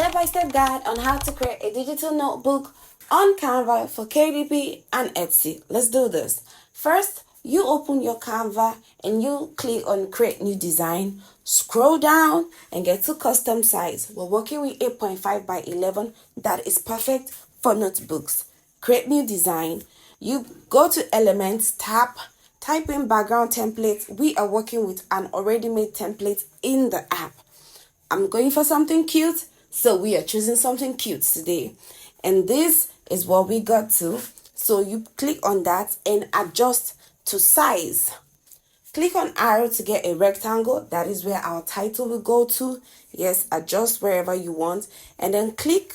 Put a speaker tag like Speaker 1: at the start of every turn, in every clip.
Speaker 1: Step-by-step guide on how to create a digital notebook on Canva for KDP and Etsy. Let's do this. First, you open your Canva and you click on create new design. Scroll down and get to custom size. We're working with 8.5 by 11. That is perfect for notebooks. Create new design. You go to elements, type in background template. We are working with an already made template in the app. I'm going for something cute, so we are choosing something cute today. And this is what we got to. So you click on that and adjust to size. Click on arrow to get a rectangle. That is where our title will go to. Yes, adjust wherever you want. And then click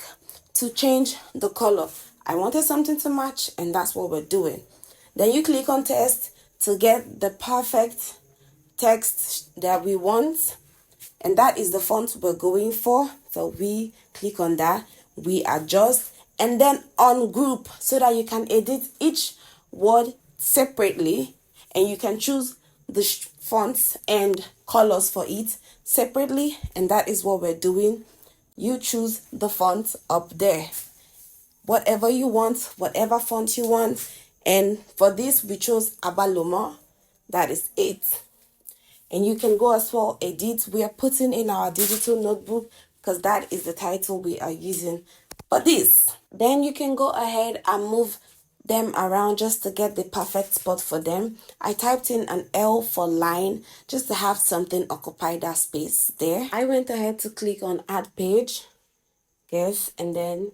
Speaker 1: to change the color. I wanted something to match, and that's what we're doing. Then you click on text to get the perfect text that we want. And that is the font we're going for. So we click on that. We adjust. And then ungroup so that you can edit each word separately. And you can choose the fonts and colors for it separately. And that is what we're doing. You choose the font up there. Whatever you want, whatever font you want. And for this, we chose Abaloma. That is it. And you can go as well, edit. We are putting in our digital notebook because that is the title we are using for this. Then you can go ahead and move them around just to get the perfect spot for them. I typed in an L for line just to have something occupy that space there. I went ahead to click on add page. Yes, and then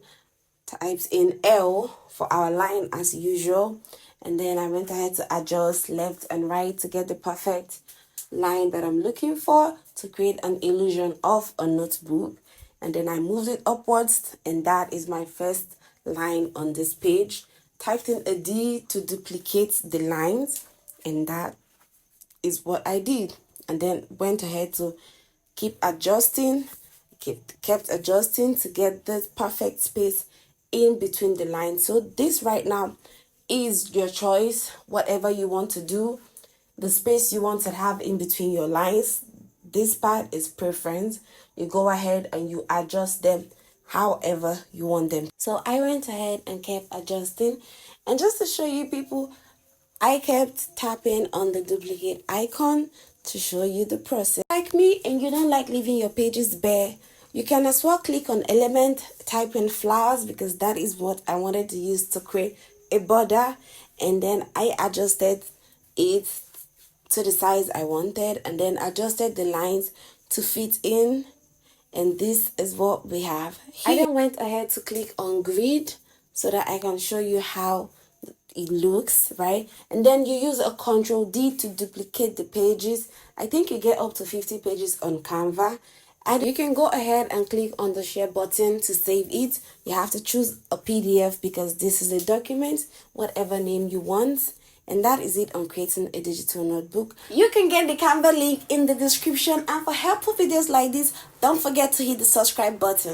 Speaker 1: typed in L for our line as usual. And then I went ahead to adjust left and right to get the perfect line that I'm looking for to create an illusion of a notebook. And then I moved it upwards, and that is my first line on this page. Typed in a D to duplicate the lines, and that is what I did. And then went ahead to keep adjusting, kept adjusting to get this perfect space in between the lines. So this right now is your choice, whatever you want to do. The space you want to have in between your lines, this part is preference. You go ahead and you adjust them however you want them. So I went ahead and kept adjusting. And just to show you people, I kept tapping on the duplicate icon to show you the process. Like me and you don't like leaving your pages bare, you can as well click on element, type in flowers because that is what I wanted to use to create a border. And then I adjusted it to the size I wanted and then adjusted the lines to fit in, and this is what we have here. I then went ahead to click on grid so that I can show you how it looks, right? And then you use a Ctrl+D to duplicate the pages. I think you get up to 50 pages on Canva. And you can go ahead and click on the share button to save it. You have to choose a PDF because this is a document, whatever name you want. And that is it on creating a digital notebook. You can get the Canva link in the description. And for helpful videos like this, don't forget to hit the subscribe button.